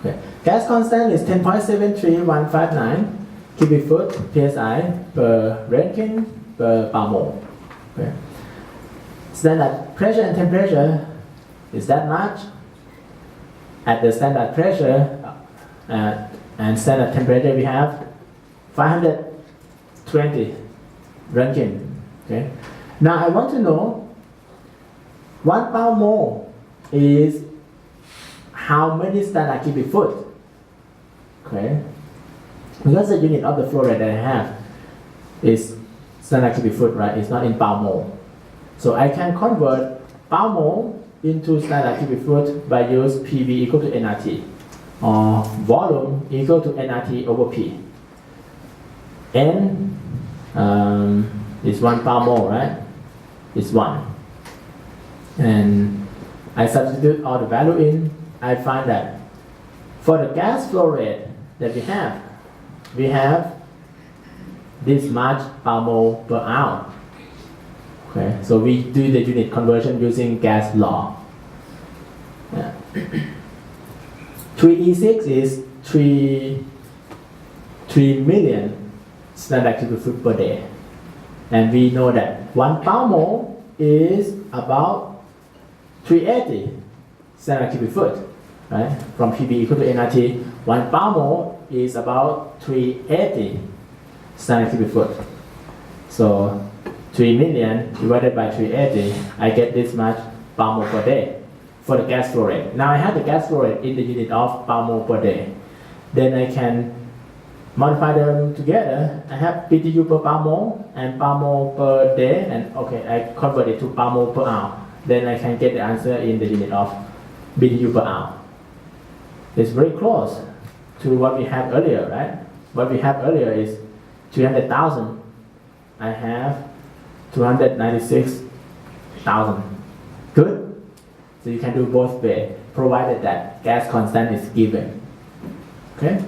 Okay. Gas constant is 10.73159 cubic foot psi per Rankine per mole. Okay. Standard pressure and temperature is that much. At the standard pressure and standard temperature, we have 520 Rankine. Okay. Now I want to know 1 pound mole is how many standard cubic foot. Okay. Because the unit of the flow rate that I have is standard cubic foot, right? It's not in pound mole. So I can convert pound mole into standard cubic foot by use PV equal to nRT, or volume equal to nRT over P. N is 1 pound mole, right? It's 1. And I substitute all the value in. I find that for the gas flow rate that we have this much pound mole per hour. Okay, so we do the unit conversion using gas law. Yeah. 3E6 is 3 million standard cubic foot per day. And we know that 1 pound mole is about 380 standard cubic foot, right? From PV equal to nRT, 1 pound mole is about 380 standard cubic foot. So 3 million divided by 380, I get this much pound mole per day for the gas flow rate. Now I have the gas flow rate in the unit of pound mole per day. Then I can multiply them together. I have BTU per pound mole and pound mole per day, and okay, I convert it to pound mole per hour. Then I can get the answer in the unit of BTU per hour. It's very close to what we had earlier, right? What we had earlier is 300,000. I have 296,000. Good? So you can do both ways, provided that gas constant is given. Okay?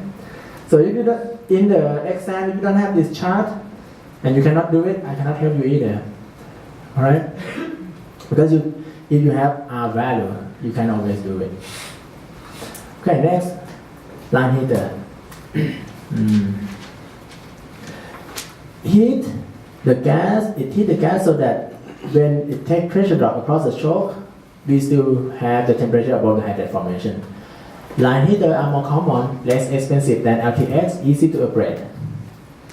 So if you don't, in the exam, if you don't have this chart and you cannot do it, I cannot help you either. Alright? Because if you have R value, you can always do it. Okay, next, line heater. Heat the gas so that when it takes pressure drop across the choke, we still have the temperature above the hydrate formation. Line heater are more common, less expensive than LTX, easy to operate.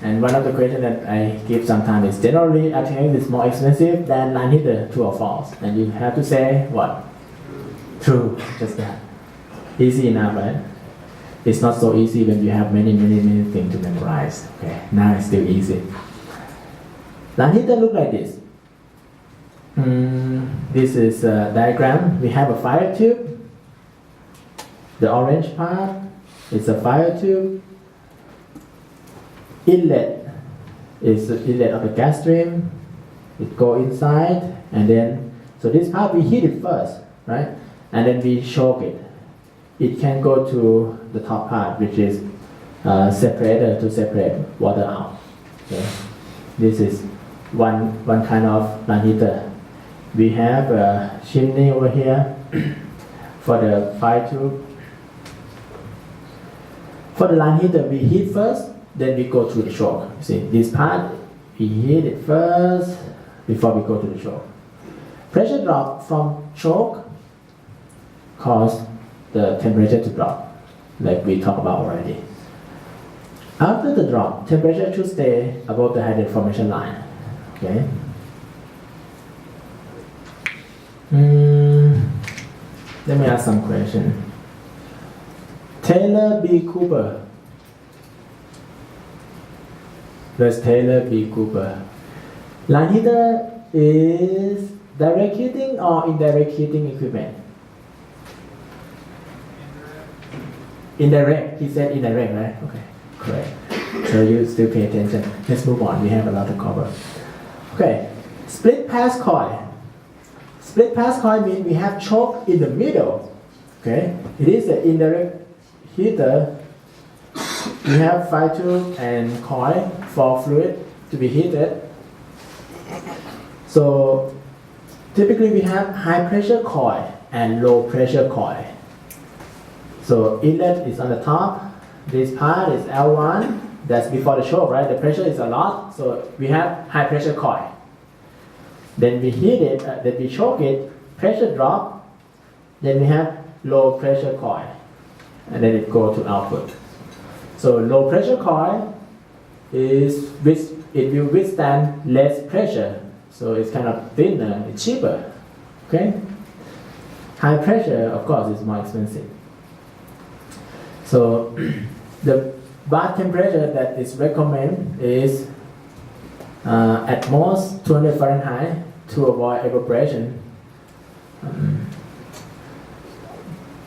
And one of the questions that I give sometimes is generally LTX is more expensive than line heater, true or false? And you have to say what? True, just that. Easy enough, right? It's not so easy when you have many things to memorize. Okay, now it's still easy. Line heater look like this. This is a diagram. We have a fire tube. The orange part is a fire tube. Inlet is the inlet of the gas stream. It go inside, and then so this part we heat it first, right? And then we choke it. It can go to the top part, which is separator to separate water out. Okay. This is one kind of line heater. We have a chimney over here for the fire tube. For the line heater, we heat first, then we go to the choke. See, this part, we heat it first before we go to the choke. Pressure drop from choke cause the temperature to drop, like we talked about already. After the drop, temperature should stay above the hydrate formation line. Okay. Let me ask some question. Taylor B. Cooper. Where's Taylor B. Cooper? Line heater is direct heating or indirect heating equipment? Indirect. He said indirect, right? Okay, correct. So you still pay attention. Let's move on. We have a lot to cover. Okay, split pass coil. Split pass coil means we have choke in the middle. Okay, it is an indirect heater. We have fire tube and coil for fluid to be heated. So typically we have high pressure coil and low pressure coil. So inlet is on the top. This part is L1. That's before the choke, right? The pressure is a lot, so we have high pressure coil. Then we heat it, then we choke it, pressure drop. Then we have low pressure coil, and then it go to output. So low pressure coil is it will withstand less pressure, so it's kind of thinner, it's cheaper. Okay. High pressure, of course, is more expensive. So the bath temperature that is recommended is at most 200 Fahrenheit to avoid evaporation.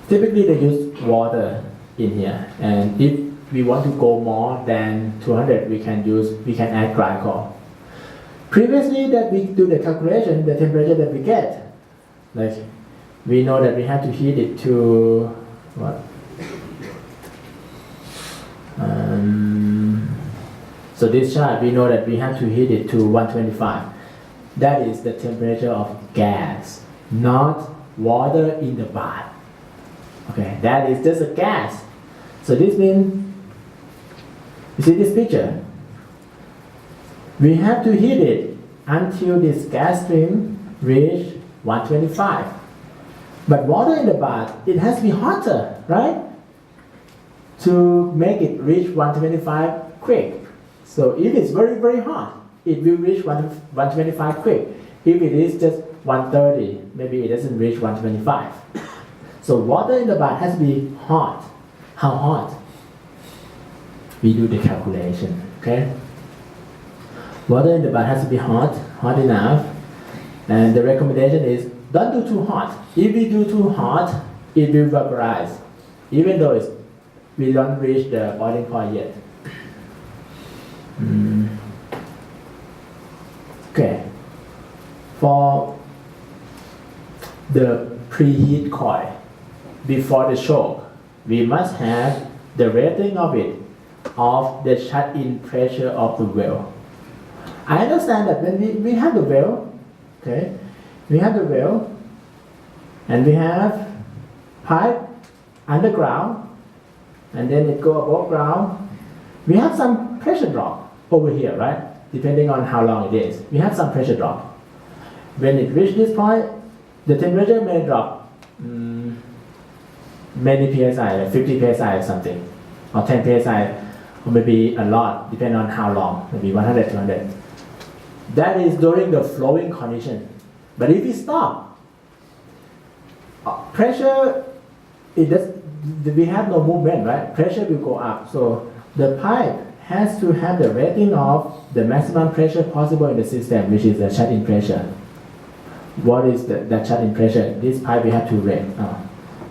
Typically they use water in here, and if we want to go more than 200, we can add glycol. Previously that we do the calculation, the temperature that we get, like we know that we have to heat it to what? So this chart, we know that we have to heat it to 125. That is the temperature of gas, not water in the bath. Okay, that is just a gas. So this means, you see this picture? We have to heat it until this gas stream reach 125. But water in the bath, it has to be hotter, right? To make it reach 125 quick. So if it's very, very hot, it will reach 125 quick. If it is just 130, maybe it doesn't reach 125. So water in the bath has to be hot. How hot? We do the calculation, okay? Water in the bath has to be hot enough. And the recommendation is don't do too hot. If we do too hot, it will vaporize, even though we don't reach the boiling point yet. Okay. For the preheat coil, before the choke, we must have the rating of the shut-in pressure of the valve. I understand that when we have the valve, okay, we have the valve, and we have pipe underground, and then it go above ground. We have some pressure drop over here, right? Depending on how long it is, we have some pressure drop. When it reaches this point, the temperature may drop many psi, like 50 psi or something, or 10 psi, or maybe a lot, depending on how long, maybe 100, 200. That is during the flowing condition. But if we stop, pressure, we have no movement, right? Pressure will go up. So the pipe has to have the rating of the maximum pressure possible in the system, which is the shut-in pressure. What is that shut-in pressure? This pipe we have to rate,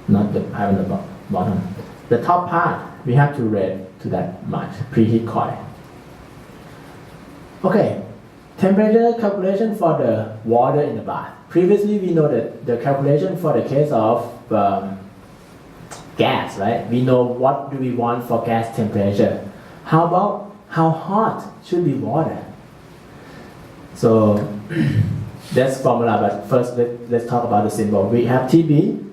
not the pipe on the bottom. The top part we have to rate to that much, preheat coil. Okay, temperature calculation for the water in the bath. Previously we know that the calculation for the case of gas, right? We know what do we want for gas temperature. How about how hot should be water? So that's formula, but first let's talk about the symbol. We have TB,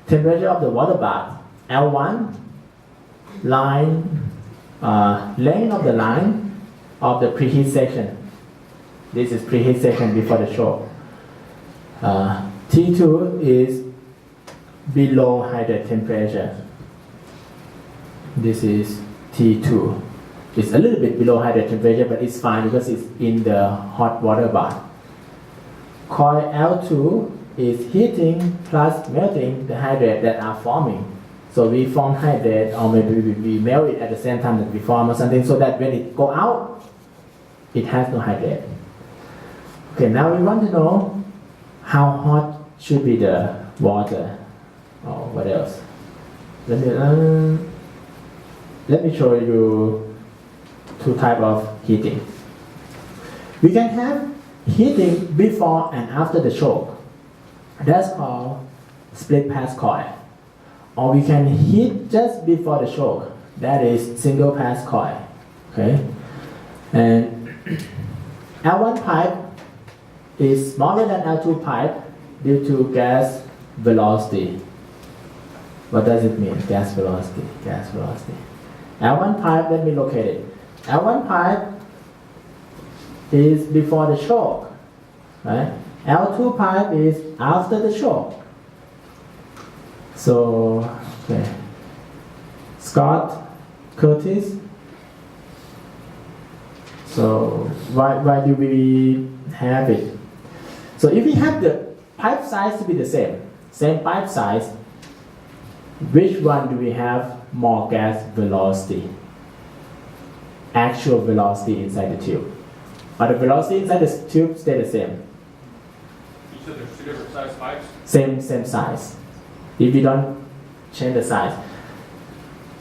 temperature of the water bath, L1, line, length of the line of the preheat section. This is preheat section before the choke. T2 is below hydrate temperature. This is T2. It's a little bit below hydrate temperature, but it's fine because it's in the hot water bath. Coil L2 is heating plus melting the hydrate that are forming. So we form hydrate, or maybe we melt it at the same time that we form or something, so that when it go out, it has no hydrate. Okay, now we want to know how hot should be the water. Oh, what else? Let me show you two types of heating. We can have heating before and after the choke. That's called split pass coil. Or we can heat just before the choke. That is single pass coil. Okay? And L1 pipe is smaller than L2 pipe due to gas velocity. What does it mean? Gas velocity, gas velocity. L1 pipe, let me locate it. L1 pipe is before the shock, right? L2 pipe is after the shock. So, okay. Scott, Curtis. So, why do we have it? So, if we have the pipe size to be the same pipe size, which one do we have more gas velocity? Actual velocity inside the tube. But the velocity inside the tube stay the same. You said there's 2 different size pipes? Same size. If you don't change the size.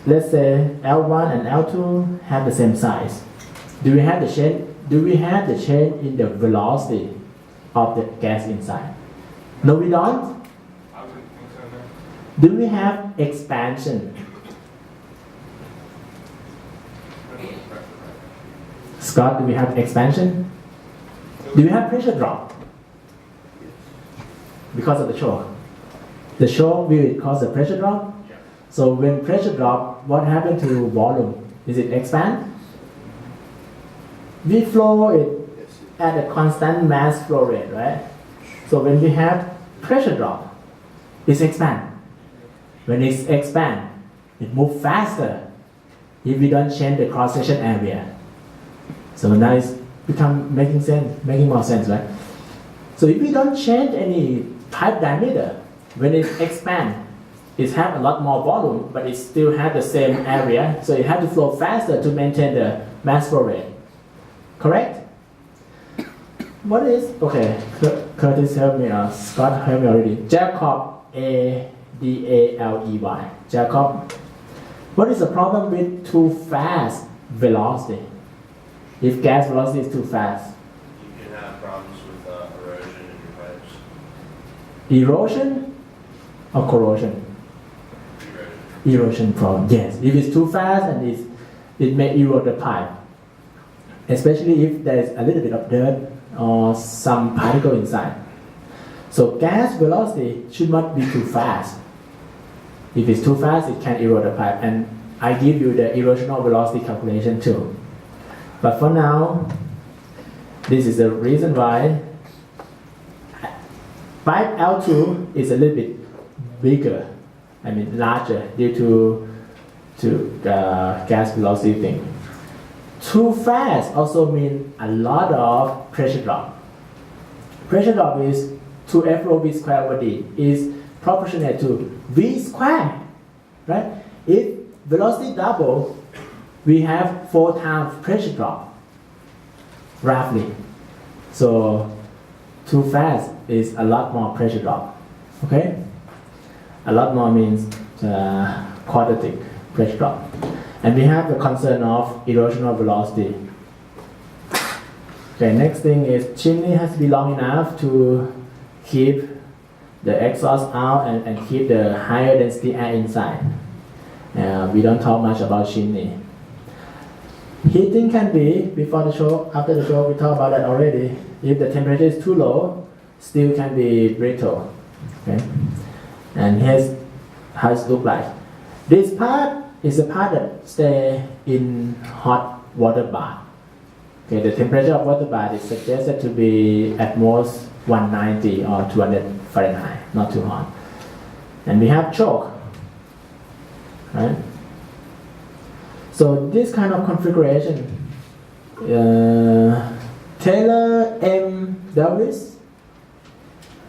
Let's say L1 and L2 have the same size. Do we have the change? Do we have the change in the velocity of the gas inside? No, we don't. I wouldn't think so, no. Do we have expansion? Scott, do we have expansion? Do we have pressure drop? Because of the shock. The shock will cause a pressure drop. Yeah. So when pressure drop, what happened to volume? Is it expand? We flow it at a constant mass flow rate, right? So when we have pressure drop, it's expand. When it's expand, it moves faster if we don't change the cross-section area. So now it's making more sense, right? So if we don't change any pipe diameter, when it expands, it has a lot more volume, but it still has the same area, so it has to flow faster to maintain the mass flow rate. Correct? What is, okay, Curtis helped me, Scott helped me already. Jacob, A-D-A-L-E-Y. Jacob, what is the problem with too fast velocity? If gas velocity is too fast? You can have problems with erosion in your pipes. Erosion or corrosion? Erosion problem, yes. If it's too fast and it may erode the pipe. Especially if there is a little bit of dirt or some particle inside. So gas velocity should not be too fast. If it's too fast, it can erode the pipe. And I give you the erosional velocity calculation too. But for now, this is the reason why pipe L2 is a little bit bigger, larger due to the gas velocity thing. Too fast also means a lot of pressure drop. Pressure drop is 2F rho V square over D is proportional to V square, right? If velocity double, we have 4 times pressure drop, roughly. So too fast is a lot more pressure drop, okay? A lot more means quadratic pressure drop. And we have the concern of erosional velocity. Okay, next thing is chimney has to be long enough to keep the exhaust out and keep the higher density air inside. We don't talk much about chimney. Heating can be before the show, after the show, we talked about that already. If the temperature is too low, steel can be brittle. Okay? And here's how it looks like. This part is the part that stays in hot water bath. Okay, the temperature of water bath is suggested to be at most 190 or 200 Fahrenheit, not too hot. And we have choke, right? So this kind of configuration, Taylor M. Davis,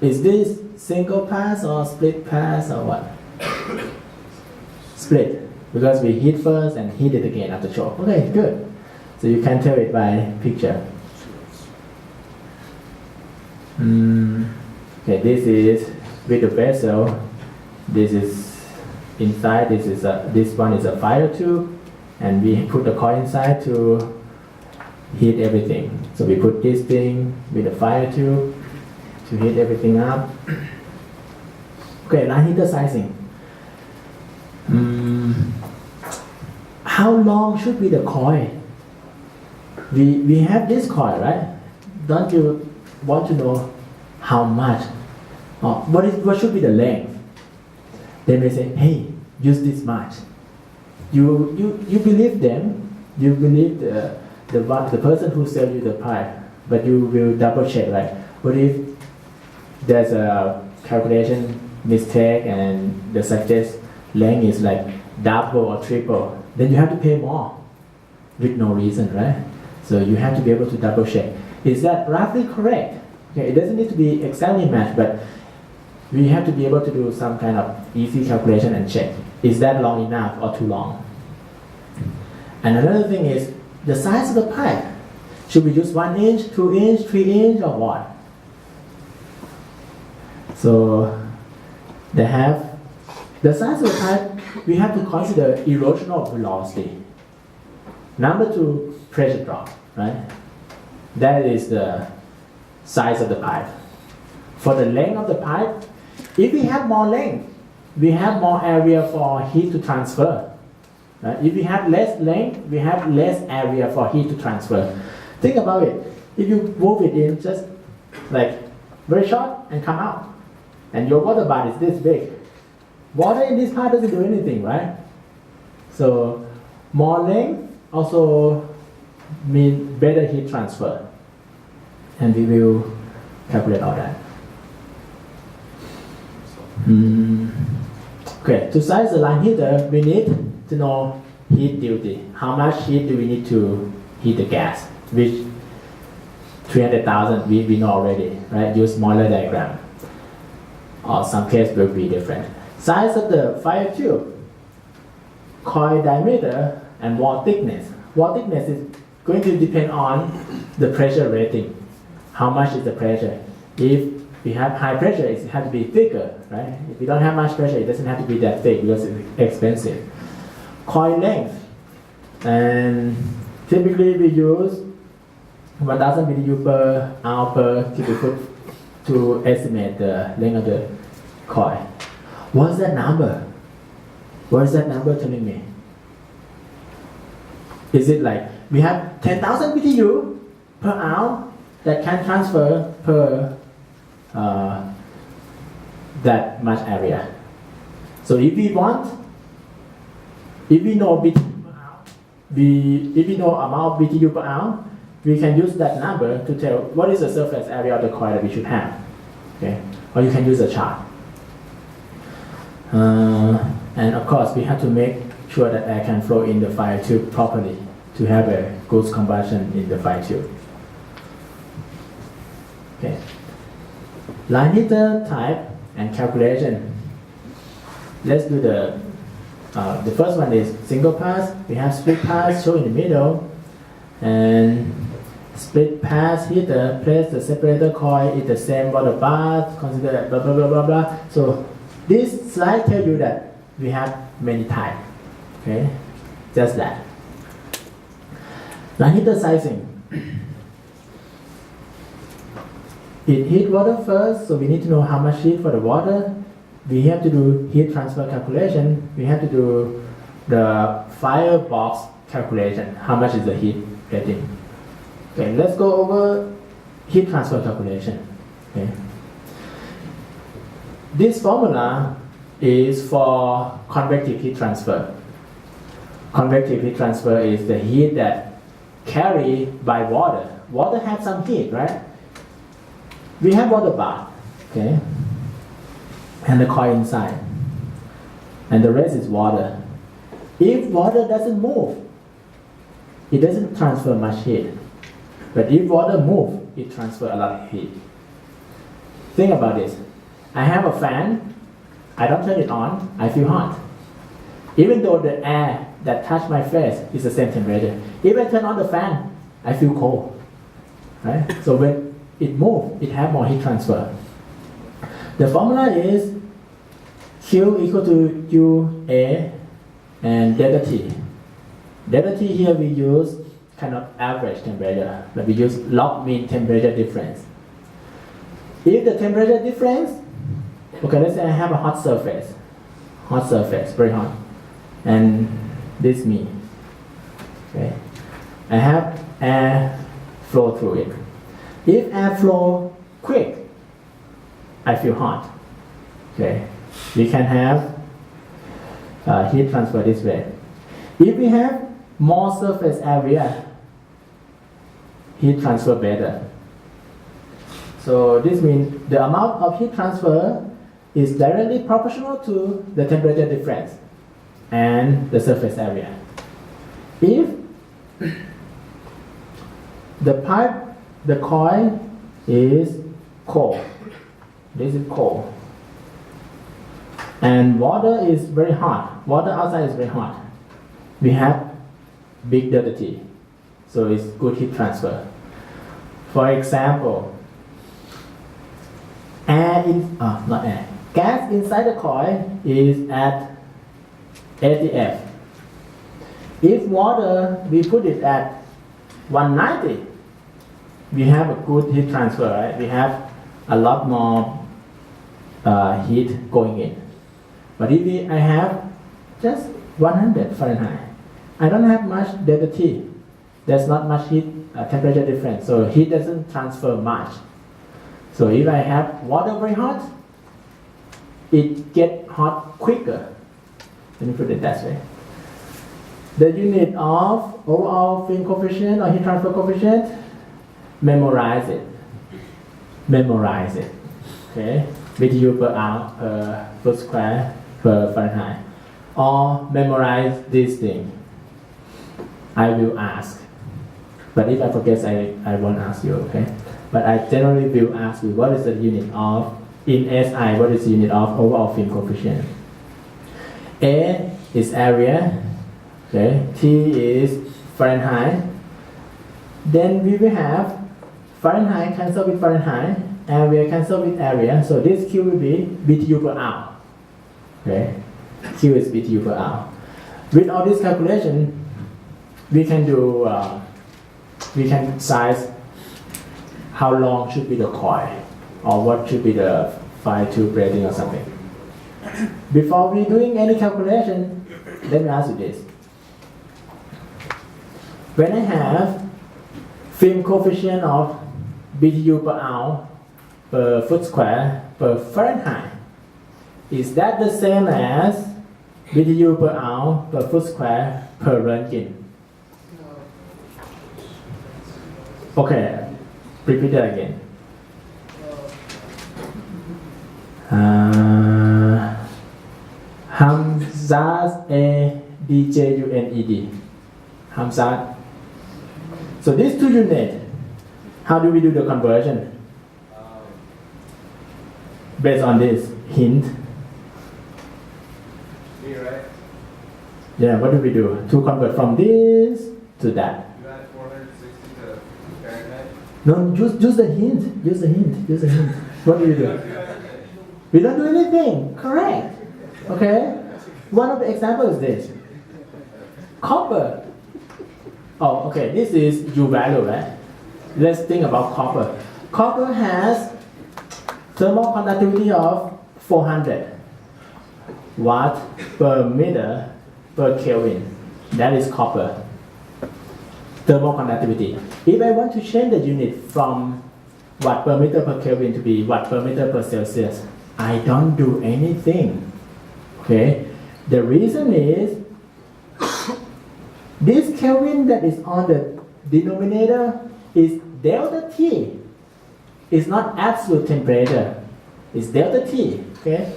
is this single pass or split pass or what? Split, because we heat first and heat it again after choke. Okay, good. So you can tell it by picture. Okay, this is with the vessel. This is inside. This one is a fire tube, and we put the coil inside to heat everything. So we put this thing with the fire tube to heat everything up. Okay, line heater sizing. How long should be the coil? We have this coil, right? Don't you want to know how much? What should be the length? They may say, hey, use this much. You believe them, you believe the person who sells you the pipe, but you will double check, right? What if there's a calculation mistake and the suggest length is like double or triple, then you have to pay more with no reason, right? So you have to be able to double check. Is that roughly correct? Okay, it doesn't need to be exactly matched, but we have to be able to do some kind of easy calculation and check. Is that long enough or too long? And another thing is the size of the pipe. Should we use 1 inch, 2 inch, 3 inch, or what? So they have the size of the pipe. We have to consider erosional velocity. Number 2, pressure drop, right? That is the size of the pipe. For the length of the pipe, if we have more length, we have more area for heat to transfer. Right? If we have less length, we have less area for heat to transfer. Think about it. If you move it in just like very short and come out, and your water bath is this big, water in this part doesn't do anything, right? So more length also mean better heat transfer. And we will calculate all that. Okay, to size the line heater, we need to know heat duty. How much heat do we need to heat the gas? Which 300,000 we know already, right? Use smaller diagram. Or some case will be different. Size of the fire tube, coil diameter, and wall thickness. Wall thickness is going to depend on the pressure rating. How much is the pressure? If we have high pressure, it has to be thicker, right? If we don't have much pressure, it doesn't have to be that thick because it's expensive. Coil length, and typically we use 1000 BTU per hour per cubic foot to estimate the length of the coil. What's that number? What is that number telling me? Is it like we have 10,000 BTU per hour that can transfer per that much area? So if we know BTU per hour, if we know amount of BTU per hour, we can use that number to tell what is the surface area of the coil that we should have. Okay, or you can use a chart. And of course, we have to make sure that air can flow in the fire tube properly to have a good combustion in the fire tube. Okay. Line heater type and calculation. Let's do the first one is single pass. We have split pass shown in the middle, and split pass heater, place the separator coil in the same water bath, consider blah blah blah blah blah. So this slide tells you that we have many types. Okay, just that. Line heater sizing. It heat water first, so we need to know how much heat for the water. We have to do heat transfer calculation. We have to do the firebox calculation. How much is the heat rating? Okay, let's go over heat transfer calculation. Okay. This formula is for convective heat transfer. Convective heat transfer is the heat that carried by water. Water has some heat, right? We have water bath, okay, and the coil inside, and the rest is water. If water doesn't move, it doesn't transfer much heat. But if water moves, it transfers a lot of heat. Think about this. I have a fan. I don't turn it on. I feel hot. Even though the air that touches my face is the same temperature. If I turn on the fan, I feel cold. Right? So when it moves, it has more heat transfer. The formula is Q equal to UA and delta T. Delta T here we use kind of average temperature, but we use log mean temperature difference. If the temperature difference, okay, let's say I have a hot surface, very hot, and this me. Okay, I have air flow through it. If air flow quick, I feel hot. Okay, we can have heat transfer this way. If we have more surface area, heat transfer better. So this means the amount of heat transfer is directly proportional to the temperature difference and the surface area. If the coil is cold, this is cold, and water is very hot, water outside is very hot, we have big delta T, so it's good heat transfer. For example, gas inside the coil is at 80 F. If water, we put it at 190, we have a good heat transfer, right? We have a lot more heat going in. But if I have just 100 Fahrenheit, I don't have much delta T. There's not much heat temperature difference, so heat doesn't transfer much. So if I have water very hot, it gets hot quicker. Let me put it that way. The unit of overall film coefficient or heat transfer coefficient, memorize it. Memorize it. Okay? BTU per hour per foot square per Fahrenheit. Or memorize this thing. I will ask. But if I forget, I won't ask you, okay? But I generally will ask you what is the unit of, in SI, what is the unit of overall film coefficient? A is area, okay? T is Fahrenheit. Then we will have Fahrenheit cancel with Fahrenheit, area cancel with area. So this Q will be BTU per hour, okay? Q is BTU per hour. With all this calculation, we can do, we can size how long should be the coil, or what should be the phi tube rating or something. Before we doing any calculation, let me ask you this. When I have film coefficient of BTU per hour per foot square per Fahrenheit, is that the same as BTU per hour per foot square per Röntgen? Okay, repeat that again. Hamzat A D J U N E D. Hamzat. So these two units, how do we do the conversion? Based on this hint. Me, right? Yeah, what do we do to convert from this to that? You add 460 to Fahrenheit? No, use the hint. Use the hint. Use the hint. What do we do? We don't do anything. Correct. Okay. One of the examples is this. Copper. Oh, okay. This is U value, right? Let's think about copper. Copper has thermal conductivity of 400 watt per meter per Kelvin. That is copper. Thermal conductivity. If I want to change the unit from watt per meter per Kelvin to be watt per meter per Celsius, I don't do anything. Okay? The reason is this Kelvin that is on the denominator is delta T. It's not absolute temperature. It's delta T. Okay?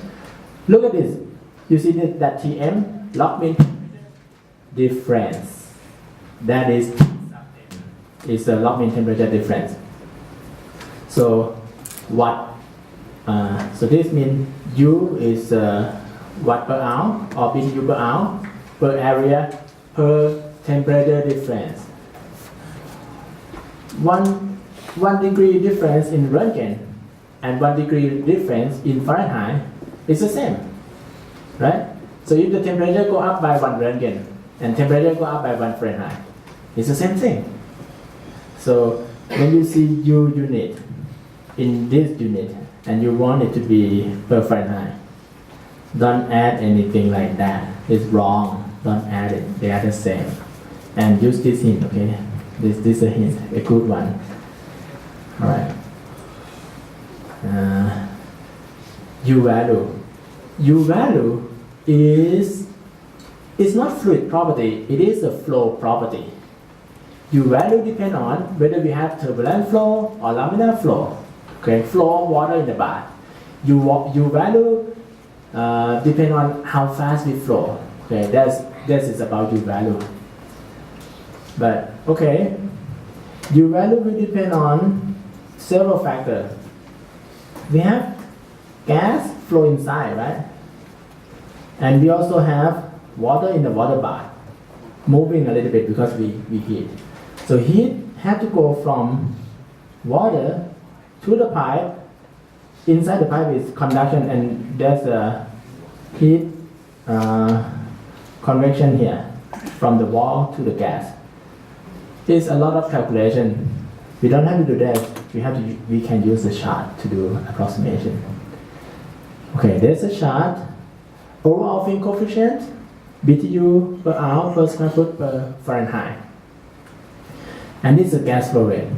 Look at this. You see that Tm, log mean difference. That is a log mean temperature difference. So what? So this means U is watt per hour or BTU per hour per area per temperature difference. One degree difference in Röntgen and 1 degree difference in Fahrenheit is the same, right? So if the temperature go up by 1 Röntgen and temperature go up by 1 Fahrenheit, it's the same thing. So when you see U unit in this unit and you want it to be per Fahrenheit, don't add anything like that. It's wrong. Don't add it. They are the same. And use this hint, okay? This is a hint, a good one. All right. U value. U value is it's not fluid property, it is a flow property. U value depend on whether we have turbulent flow or laminar flow. Okay, flow of water in the bath. U value depend on how fast we flow. Okay, that is about U value. But okay, U value will depend on several factors. We have gas flow inside, right? And we also have water in the water bath, moving a little bit because we heat. So heat have to go from water to the pipe. Inside the pipe is conduction, and there's a heat convection here from the wall to the gas. It's a lot of calculation. We don't have to do that. We can use the chart to do approximation. Okay, there's a chart. Overall field coefficient, BTU per hour per square foot per Fahrenheit. And this is a gas flow rate.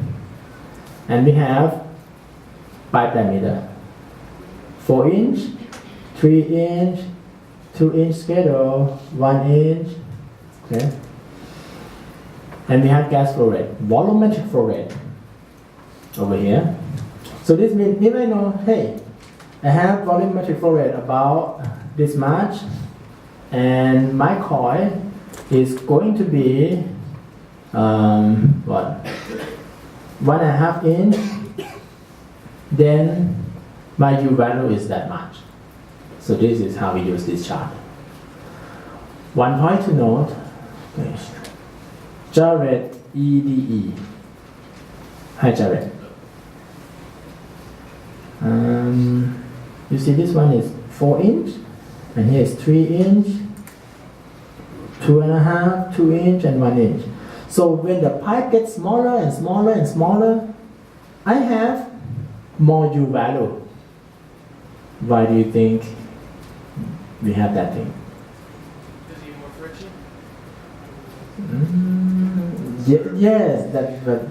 And we have pipe diameter. 4 inch, 3 inch, 2 inch schedule, 1 inch. Okay. And we have gas flow rate, volumetric flow rate over here. So this means if I know, hey, I have volumetric flow rate about this much, and my coil is going to be 1.5 inch, then my U value is that much. So this is how we use this chart. One point to note, Jared EDE. Hi Jared. You see this one is 4 inch, and here is 3 inch, 2.5, 2 inch, and 1 inch. So when the pipe gets smaller and smaller and smaller, I have more U value. Why do you think we have that thing? Does he have more friction? Yes,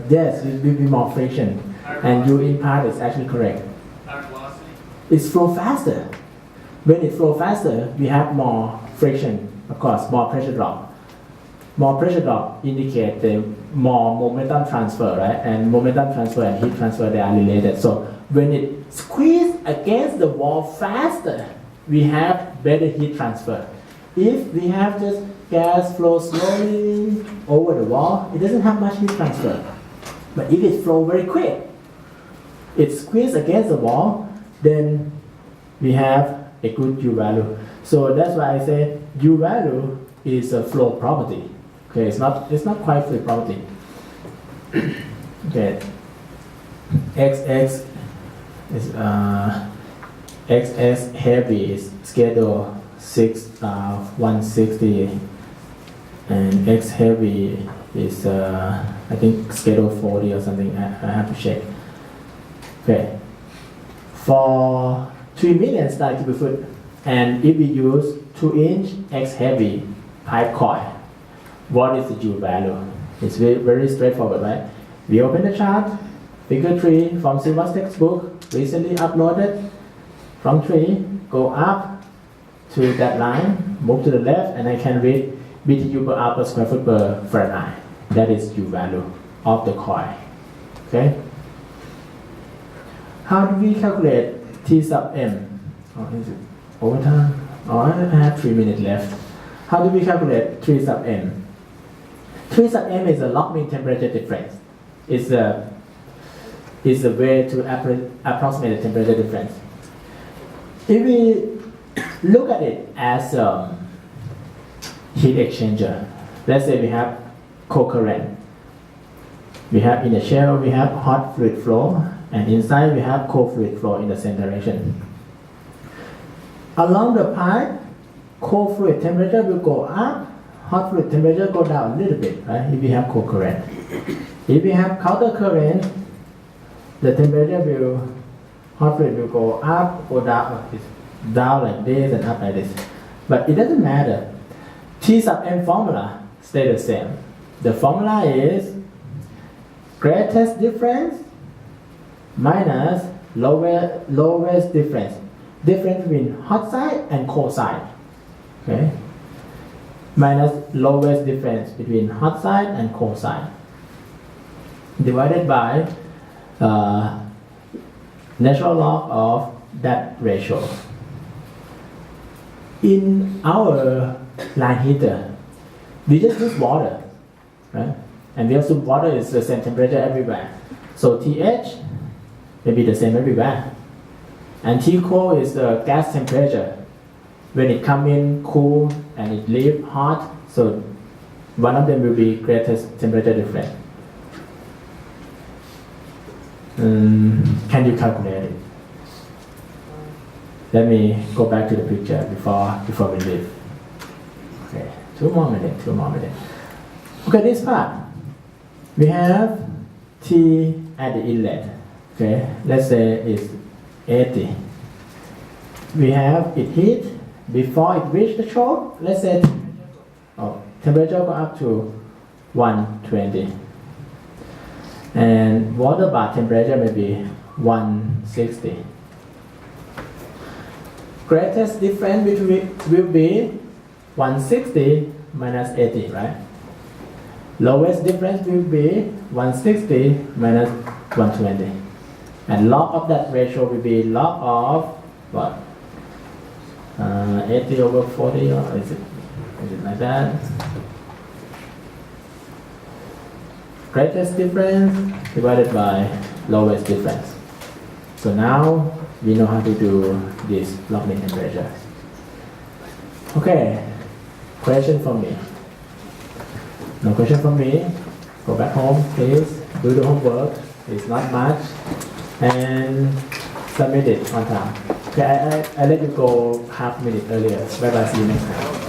yes, it will be more friction. And U in part is actually correct. Higher velocity? It's flow faster. When it flow faster, we have more friction, of course, more pressure drop. More pressure drop indicate the more momentum transfer, right? And momentum transfer and heat transfer, they are related. So when it squeezes against the wall faster, we have better heat transfer. If we have just gas flow slowly over the wall, it doesn't have much heat transfer. But if it flows very quick, it squeezes against the wall, then we have a good U value. So that's why I say U value is a flow property. Okay, it's not quite fluid property. Okay, XX is XS heavy is schedule 160, and X heavy is I think schedule 40 or something. I have to check. Okay, for 3 million standard cubic foot, and if we use 2 inch X heavy pipe coil, what is the U value? It's very straightforward, right? We open the chart, figure 3 from Silva's textbook, recently uploaded. From 3, go up to that line, move to the left, and I can read BTU per hour per square foot per Fahrenheit. That is U value of the coil. Okay? How do we calculate T sub M? Oh, is it overtime? Oh, I have 3 minutes left. How do we calculate 3 sub M? 3 sub M is a log mean temperature difference. It's a way to approximate the temperature difference. If we look at it as a heat exchanger, let's say we have co-current. We have in the shell, we have hot fluid flow, and inside we have cold fluid flow in the same direction. Along the pipe, cold fluid temperature will go up, hot fluid temperature go down a little bit, right? If we have co-current. If we have counter current, the temperature will, hot fluid will go up, go down, it's down like this and up like this. But it doesn't matter. T sub M formula stay the same. The formula is greatest difference minus lowest difference. Difference between hot side and cold side. Okay. minus lowest difference between hot side and cold side divided by natural log of that ratio. In our line heater, we just use water, right? And we assume water is the same temperature everywhere. So TH may be the same everywhere. And T cold is the gas temperature. When it come in cool and it leave hot, so one of them will be greatest temperature difference. Can you calculate it? Let me go back to the picture before we leave. Okay, two more minutes. Okay, this part. We have T at the inlet. Okay, let's say it's 80. We have it heat before it reach the choke. Let's say temperature go up to 120. And water bath temperature may be 160. Greatest difference between will be 160 minus 80, right? Lowest difference will be 160 minus 120. And log of that ratio will be log of what? 80 over 40, or is it like that? Greatest difference divided by lowest difference. So now we know how to do this log-in temperature. Okay, question from me. No question from me. Go back home, please. Do the homework. It's not much. And submit it on time. Okay, I let you go half minute earlier. Bye bye, see you next time.